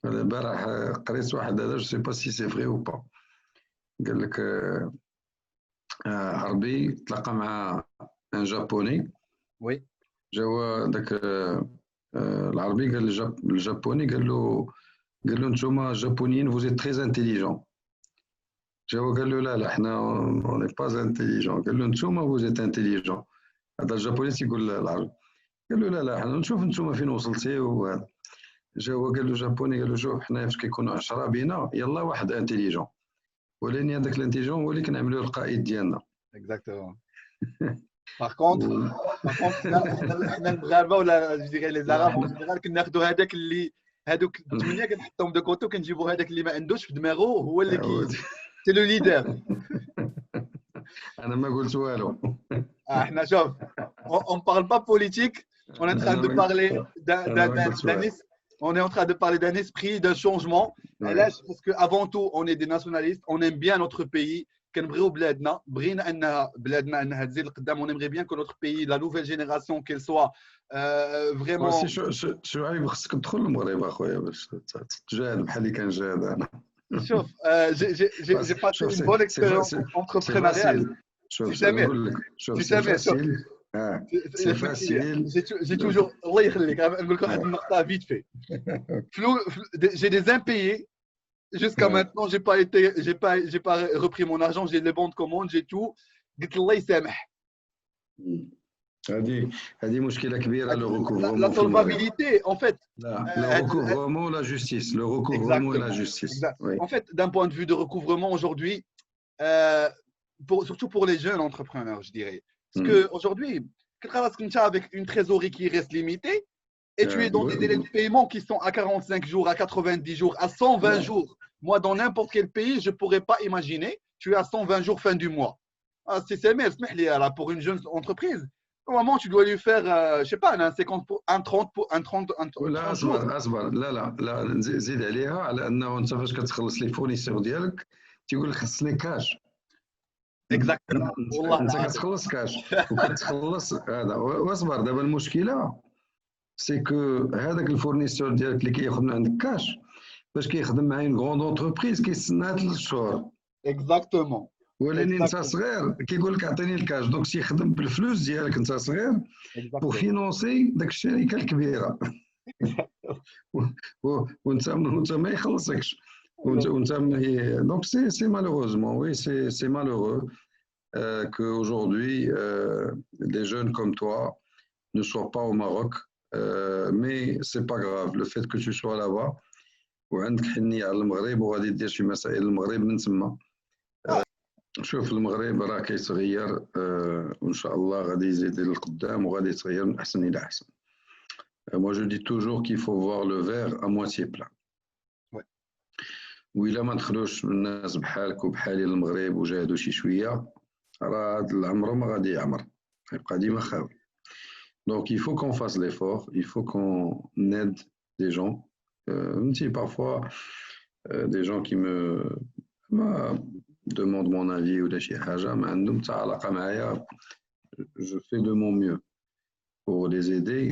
البارح قريت واحد هذا جو سي با سي سي فري او با قال لك عربي تلاقى مع ان جابوني وي جاوا داك العربي قال للجابوني قال له نتوما جابونيين vous êtes très intelligent. جاوا قال له لا حنا اون ني با انتيليجون. قال له نتوما vous êtes intelligent. هذا الجابوني تيقول العربي قال له لا حنا نشوف نتوما فين وصلتي وهذا. جاوا قال له الجابوني قال له شوف حنا فاش كيكونوا 10 بينا يلا واحد انتيليجون ولكن هذاك الانتيليجون هو اللي كنعملوه القائد ديالنا. اكزاكتومون. باغ كونتر حنا المغاربه ولا جو ديغي لي زاراب اون جينيرال كناخذوا هذاك اللي هذوك 8 كنحطهم دو كوتو كنجيبوا هذاك اللي ما عندوش في دماغه هو اللي سي لو ليدر. انا ما قلت والو. احنا شوف on parle pas politique, on est en train de parler d'un esprit, d'un changement. Parce qu'avant tout, on est des nationalistes, on aime bien notre pays. كنبغيو بلادنا بغينا انها بلادنا انها تزيد لقدام on aimerait bien que notre pays la nouvelle génération qu'elle soit vraiment شعيب خصك تدخل المغرب اخويا باش تجاهد بحال اللي كنجاهد انا شوف j'ai passé une bonne expérience entrepreneuriale شوف نقول لك شوف سي فاسيل سي فاسيل j'ai toujours الله يخليك نقول لك واحد النقطه vite fait j'ai des impayés jusqu'à maintenant j'ai pas repris mon argent j'ai les bons de commande j'ai tout قلت الله يسامح هذه مشكله كبيره لو ريكوفرمون la solvabilité en fait le recouvrement la justice le recouvrement et la justice en fait d'un point de vue de recouvrement aujourd'hui surtout pour les jeunes entrepreneurs je dirais parce que aujourd'hui avec une trésorerie qui reste limitée et tu es dans des délais de paiement qui sont à 45 jours, à 90 jours, à 120 jours. Moi, dans n'importe quel pays, je ne pourrais pas imaginer, tu es à 120 jours fin du mois. C'est pour une jeune entreprise. Normalement, tu dois lui faire, je ne sais pas, un 50 pour un 30 pour un 30 لا اصبر لا زيد عليها على انه انت فاش كتخلص لي فورنيسور ديالك تيقول لك خصني كاش. اكزاكتومون والله انت كتخلص كاش وكتخلص هذا واصبر دابا المشكله سي كو هذاك الفورنيسور ديالك اللي كياخذ من عندك كاش باش كيخدم مع اون غروند انتربريز كيستنى 3 شهور اكزاكتومون ولكن انت صغير كيقول لك عطيني الكاش دونك تيخدم بالفلوس ديالك انت صغير بو فينونسي داك الشركه الكبيره وانت ما يخلصكش وانت دونك سي مالوروزمون وي سي مالورeux que aujourd'hui les jeunes comme toi ne soient pas au Maroc. Mais c'est pas grave le fait que tu sois là-bas وعندك حنية على المغرب وغادي دير شي مسائل المغرب من تما شوف المغرب راه كيتغير وان شاء الله غادي يزيد للقدام وغادي يتغير من احسن الى احسن. Moi je dis toujours qu'il faut voir le verre à moitié plein. وإلا ما دخلوش الناس بحالك وبحالي للمغرب وجاهدوا شي شوية راه هاد العمر ما غادي يعمر غيبقى ديما خاوي. Donc, il faut qu'on fasse l'effort, il faut qu'on aide des gens. Même si parfois, des gens qui me demandent mon avis ou des choses, je fais de mon mieux pour les aider.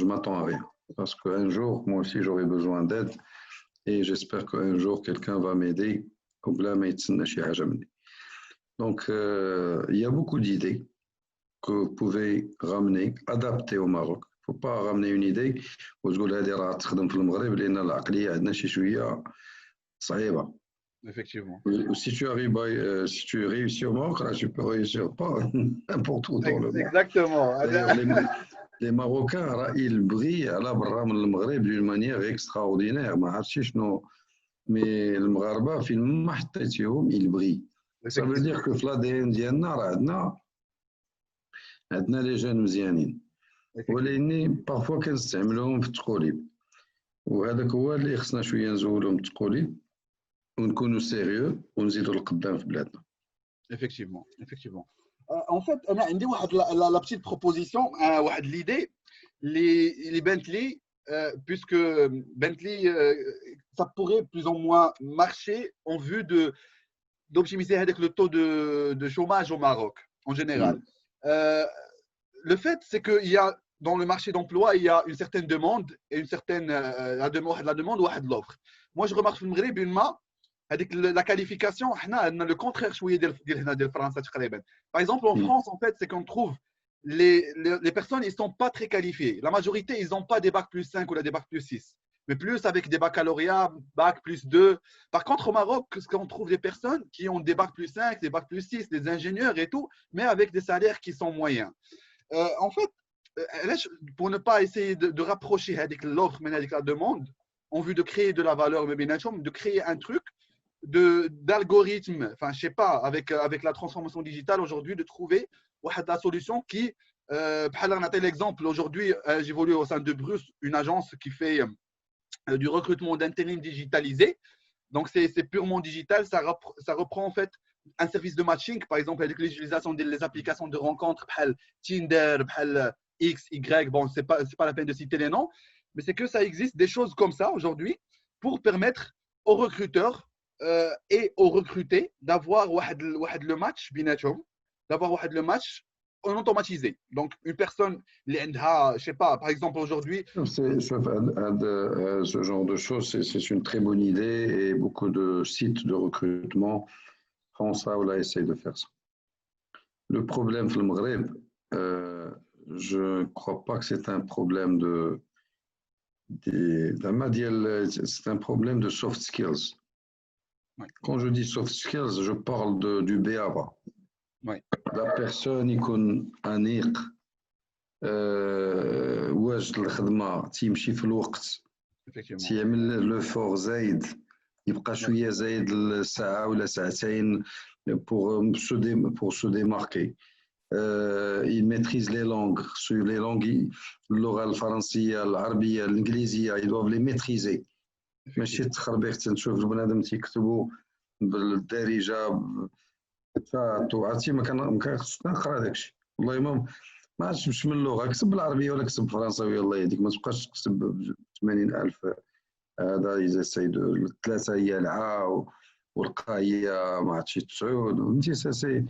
Je m'attends à rien. Parce qu'un jour, moi aussi, j'aurai besoin d'aide. Et j'espère qu'un jour, quelqu'un va m'aider. Donc, il y a beaucoup d'idées que vous pouvez ramener, adapter au Maroc. Il ne faut pas ramener une idée وتقول هذه راه تخدم في المغرب لأن العقلية عندنا شي شوية صعيبة. Effectivement. Si tu réussis au Maroc, là, tu peux réussir pas n'importe où dans le monde. Exactement. Les Marocains, ils brillent على برا من المغرب d'une manière extraordinaire. ما عرفتش شنو mais المغاربة فين ما حطيتيهم ils brillent. Ça veut dire que في l'ADN ديالنا راه عندنا لي جون مزيانين ولكن بارفوا كنستعملوهم في التقوليب وهذاك هو اللي خصنا شويه نزولهم التقوليب ونكونوا سيريو ونزيدوا لقدام في بلادنا. Effectivement. En fait, انا عندي واحد la petite proposition, واحد l'idée les Bentley puisque Bentley ça pourrait plus ou moins marcher en vue d'optimiser avec le taux de chômage au Maroc en général. Le fait, c'est qu'il y a dans le marché d'emploi, il y a une certaine demande et une certaine la demande ou l'offre. Moi, je remarque dans le Maghreb, avec la qualification, on a le contraire de France. Par exemple, en France, en fait, c'est qu'on trouve les personnes, ils ne sont pas très qualifiées. La majorité, ils n'ont pas des bacs plus 5 ou des bacs plus 6, mais plus avec des baccalauréats, bac plus 2. Par contre, au Maroc, on trouve des personnes qui ont des bacs plus 5, des bacs plus 6, des ingénieurs et tout, mais avec des salaires qui sont moyens. En fait, pour ne pas essayer de rapprocher avec l'offre, mais avec la demande, en vue de créer de la valeur, de créer un truc d'algorithme, enfin, je sais pas, avec la transformation digitale aujourd'hui, de trouver la solution qui, l'exemple, aujourd'hui, j'évolue au sein de Bruce, une agence qui fait du recrutement d'intérim digitalisé. Donc, c'est purement digital, ça reprend en fait un service de matching, par exemple, avec l'utilisation des applications de rencontres, Tinder, X, Y, bon, c'est pas la peine de citer les noms, mais c'est que ça existe des choses comme ça aujourd'hui pour permettre aux recruteurs et aux recrutés d'avoir le match بيناتهم, d'avoir le match en automatisé. Donc, une personne, je sais pas, par exemple aujourd'hui. Ce genre de choses, c'est une très bonne idée et beaucoup de sites de recrutement font ça ou là essayent de faire ça. Le problème في المغرب, je ne crois pas que c'est un problème c'est un problème de soft skills. Quand je dis soft skills, je parle du BABA. La personne يكون أنيق, واجد الخدمة, تيمشي في الوقت, تيعمل لو فور زايد, يبقى شوية زايد الساعة ولا ساعتين pour se démarquer. Il maîtrise les langues. Sur les langues, اللغة الفرنسية, العربية, الإنجليزية, ils doivent les maîtriser. ماشي تخربيق تنشوف البنادم تيكتبوا بالدارجة فاتو عرفتي ما كنخصنيش نقرا داكشي. والله ما عرفتش من اللغة, كتب بالعربية ولا كتب بالفرنساوية, الله يهديك ما تبقاش تكتب 80,000 هذا يزيد الثلاثة هي العا والقا هي ما عرفتش 9 فهمتي. سي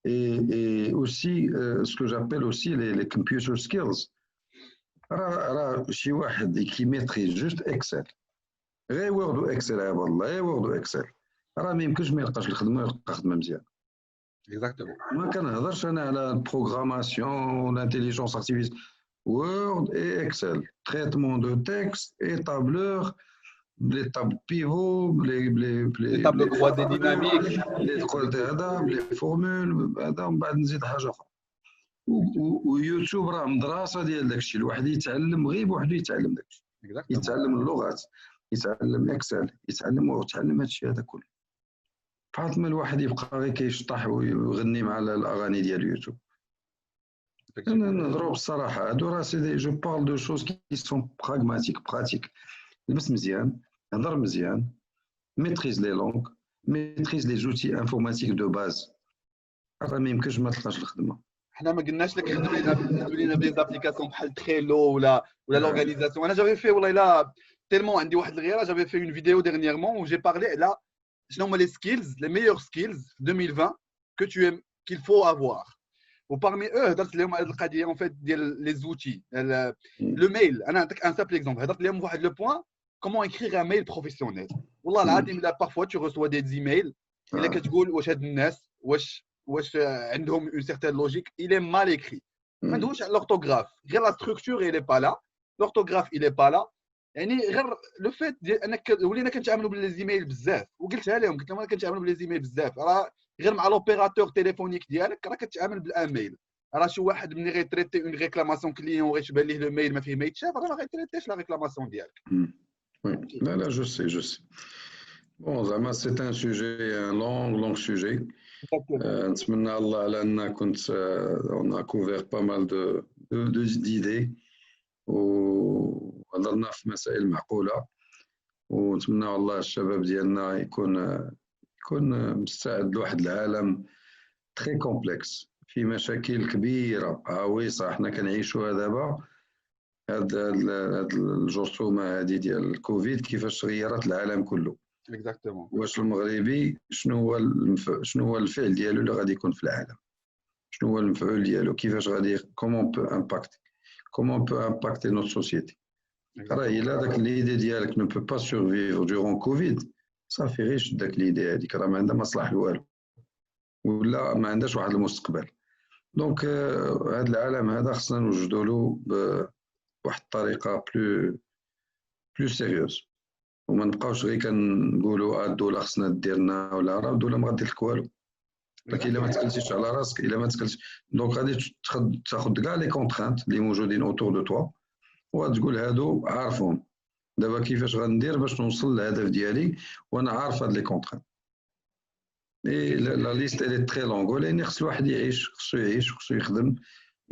et aussi ce que j'appelle aussi les computer skills. راه شي واحد كي ميتريز جوست اكسل, غير وورد واكسل, يا والله غير وورد واكسل, راه ما يمكنش ما يلقاش الخدمه ويلقى خدمه مزيان. ما كنهضرش انا على البروغراماسيون والانتيليجنس ارتيفيسيال. وورد اي اكسل, تريتمون دو تكست اي تابلور, les tables pivots, les tables de croisée dynamiques, les croisées هذا, les formules هذا, ومن بعد نزيد حاجه اخرى. ويوتيوب راه مدرسه ديال داكشي, الواحد يتعلم غير بوحدو, يتعلم داكشي, يتعلم اللغات, يتعلم اكسل, يتعلم هادشي هذا كله. فاطمه الواحد يبقى غير كيشطح ويغني مع الاغاني ديال اليوتيوب. انا نضرب بالصراحه, هادو راه سي جو بارل دو شوز كي سون براغماتيك, براتيك. لبس مزيان, هضر مزيان, ميتريز لي لونغ, ميتريز لي زوتي انفورماتيك دو باز, راه ما يمكنش ما تلقاش الخدمه. حنا ما قلناش لك خدم لينا بلي زابليكاسيون بحال تريلو ولا لورغانيزاسيون. انا جافي في والله الا تيلمون عندي واحد الغيره, جافي في اون فيديو ديرنييرمون و جي بارلي على شنو هما لي سكيلز, لي ميور سكيلز 2020 que tu aimes qu'il faut avoir. وبارمي هضرت لهم على القضيه اون فيت ديال لي زوتي لو ميل. انا نعطيك ان سامبل اكزومبل, هضرت لهم واحد لو بوين كومون اكريغ ان ميل بروفيسيونيل. والله العظيم لا بارفوا تو ريسوا دي زيميل الا كتقول واش هاد الناس واش عندهم اون سيغتان لوجيك, il est mal écrit. ما ندويش على لورتوغراف, غير لا ستركتور il est pas là, لورتوغراف il est pas là. يعني غير لو فيت ديال انك ولينا كنتعاملوا بالزيميل بزاف, وقلتها لهم قلت لهم كنتعاملوا بالزيميل بزاف. راه غير مع لوبيراتور تيليفونيك ديالك راه كتعامل بالاميل. راه شي واحد ملي غيتريتي اون ريكلاماسيون كليون غيتبان ليه لو ميل ما فيه ما يتشاف, راه ما غيتريتيش لا ريكلاماسيون ديالك. لا جو سي. بون زعما سي ان سوجي, ان لونغ سوجي. نتمنى الله على ان كنت اون كوفير با مال دو ديدي وهضرنا في مسائل معقوله, ونتمنى والله الشباب ديالنا يكون مستعد لواحد العالم تري كومبلكس فيه مشاكل كبيره عويصه حنا كنعيشوها دابا. هاد الجرثومه هذه ديال الكوفيد كيفاش غيرت العالم كله. اكزاكتومون. واش المغربي شنو هو الفعل ديالو اللي غادي يكون في العالم, شنو هو المفعول ديالو, كيفاش غادي كومون بو امباكتي نوت سوسيتي. راه الا داك ليدي ديالك نو بو با سورفيفر دورون كوفيد, صافي غير شد داك ليدي هذيك, راه ما عندها مصلح والو ولا ما عندهاش واحد المستقبل. دونك هذا العالم هذا خصنا نوجدوا له بواحد الطريقه بلو سيريوز, وما نبقاوش غير كنقولوا الدوله خصنا ديرنا ولا راه الدوله ما غادير لك والو. لكن الا ما تكلتيش على راسك, الا ما تكلتش دونك غادي تاخذ كاع لي كونترانت اللي موجودين اوتور دو توا وغتقول هادو عارفهم دابا كيفاش غندير باش نوصل للهدف ديالي وانا عارف هاد لي كونترانت. اي لا ليست elle est très longue, ولكن خص الواحد يعيش, خصو يخدم,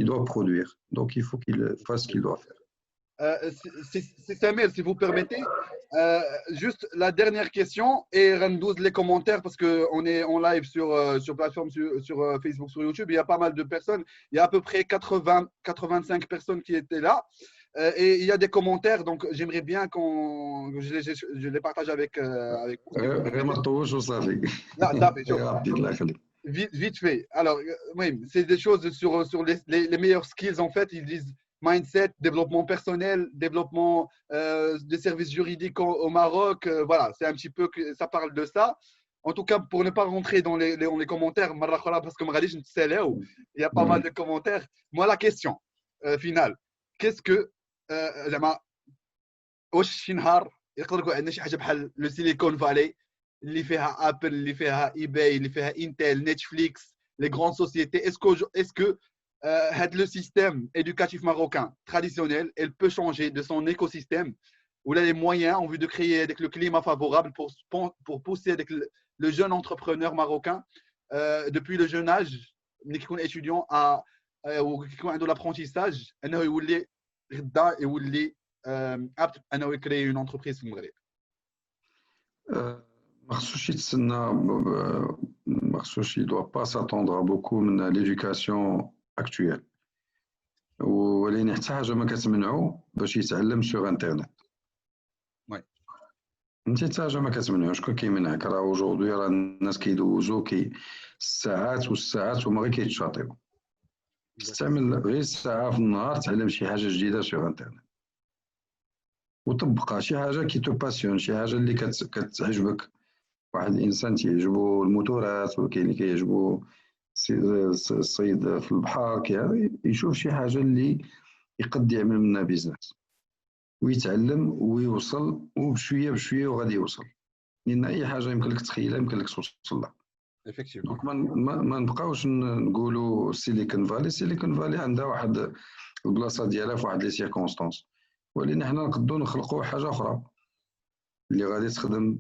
il doit produire, donc il faut qu'il fasse ce qu'il doit faire. Si Samir, si vous permettez, juste la dernière question et rendouze les commentaires parce qu'on est en live sur plateforme sur Facebook, sur YouTube. Il y a pas mal de personnes. Il y a à peu près 85 personnes qui étaient là. Et il y a des commentaires, donc j'aimerais bien je les partage avec vous. غير ما تطولش وصافي. Là, صافي، شوف. رابيد الله يخليك. Vite fait. Alors, oui, c'est des choses sur les meilleurs skills, en fait. Ils disent mindset, développement personnel, développement des services juridiques au Maroc. Voilà, c'est un petit peu que ça parle de ça. En tout cas, pour ne pas rentrer dans les commentaires, parce que il y a pas mal de commentaires. Moi, la question finale, qu'est-ce que زعما واش شي نهار يقدر يكون عندنا شي حاجه بحال لو سيليكون فالي اللي فيها ابل اللي فيها ايباي اللي فيها انتل نتفليكس les grandes sociétés, est-ce que le système éducatif marocain traditionnel, elle peut changer de son écosystème où il a les moyens en vue de créer avec le climat favorable pour pousser avec le jeune entrepreneur marocain depuis le jeune âge, qui est étudiant ou qui est dans l'apprentissage, il est apte à créer une entreprise في المغرب. Il ne doit pas s'attendre à beaucoup de l'éducation actuelle. ولكن حتى حاجه ما كتمنعو باش يتعلم سور انترنت. وي. انت حتى حاجه ما كتمنعو، شكون كيمنعك؟ راه اوجوردي راه الناس كيدوزو الساعات والساعات وما غير كيتشاطيو. استعمل غير ساعه في النهار تعلم شي حاجه جديده سور انترنت. وطبقها شي حاجه كي تو باسيون، شي حاجه اللي كتعجبك. واحد الانسان تيعجبو الموتورات، وكاين اللي كيعجبو الصيد في البحر، يشوف شي حاجه اللي يقد يعمل منها بيزنس ويتعلم ويوصل، وبشويه بشويه وغادي يوصل، لان اي حاجه يمكن لك تخيلها يمكن لك توصل لها. دونك ما نبقاوش نقولوا سيليكون فالي عندها واحد البلاصه ديالها في واحد لي سيركونستانس، ولكن حنا نقدروا نخلقوا حاجه اخرى اللي غادي تخدم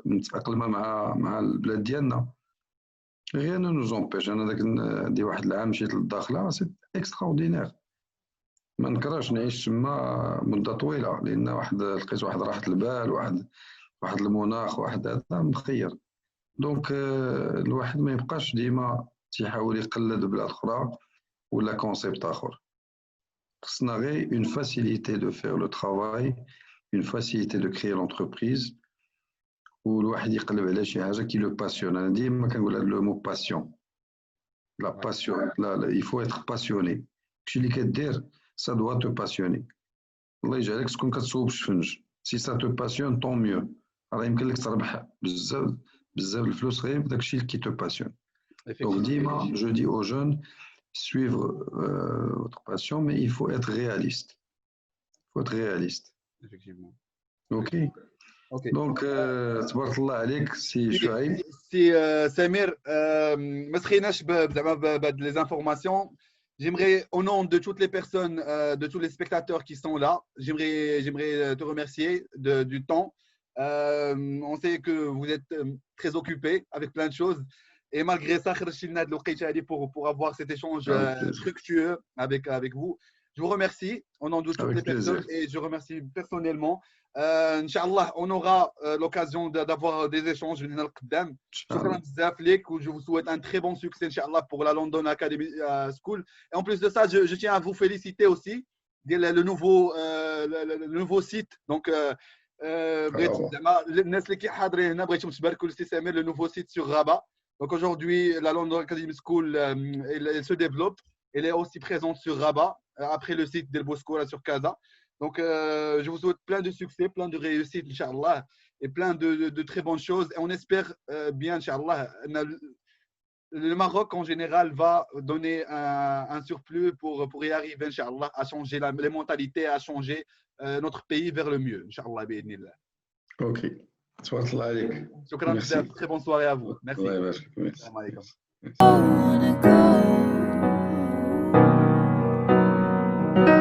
ومتأقلمه مع البلاد ديالنا. غير انا نو زومبيش، انا داك دي واحد العام مشيت للداخله سي اكسترا اوردينير، ما نكرهش نعيش تما مده طويله، لان لقيت واحد راحه البال، واحد المناخ، واحد هذا مخير. دونك الواحد ما يبقاش ديما تيحاول يقلد بلاد اخرى ولا كونسيبت اخر. خصنا غير اون فاسيليتي دو فير لو ترافاي، اون فاسيليتي دو كريي لونتربريز، والواحد يقلب على شي حاجه كي لو باسيون. انا ديما كنقول هذا لو مو باسيون، لا باسيون، لا يفو اتر باسيوني. كلشي اللي كدير سا دوا تو باسيوني. الله يجعلك تكون كتصوب الشفنج، سي سا تو باسيون طون ميو، راه يمكن لك تربح بزاف الفلوس غير بداكشي اللي كي تو باسيون. دونك ديما جو دي او جون suivre votre passion, mais il faut être réaliste. Effectivement. Ok. Donc, تبارك الله عليك سي شعيب. سي سمير، ما سخيناش بهاد les informations. J'aimerais, au nom de toutes les personnes, de tous les spectateurs qui sont là, j'aimerais te remercier du temps. On sait que vous êtes très occupé avec plein de choses. Et malgré ça, pour avoir cet échange fructueux avec vous. Je vous remercie au nom de toutes les personnes et je remercie personnellement. Inch'Allah, on aura l'occasion d'avoir des échanges. Je vous souhaite un très bon succès, Inch'Allah, pour la London Academy School. Et en plus de ça, je tiens à vous féliciter aussi le nouveau site. Donc, le nouveau site sur Rabat. Donc aujourd'hui, la London Academy School, elle se développe. Elle est aussi présente sur Rabat, après le site d'El Bosco là, sur Casa. Donc je vous souhaite plein de succès, plein de réussite, Inch'Allah, et plein de très bonnes choses. Et on espère bien, Inch'Allah, le Maroc en général va donner un surplus pour y arriver, Inch'Allah, à changer les mentalités, à changer notre pays vers le mieux, Inch'Allah, bi'idhnillah. Ok. تبارك الله عليك. شكرا بزاف، très bonne soirée à vous. Merci. الله يبارك فيك. السلام عليكم.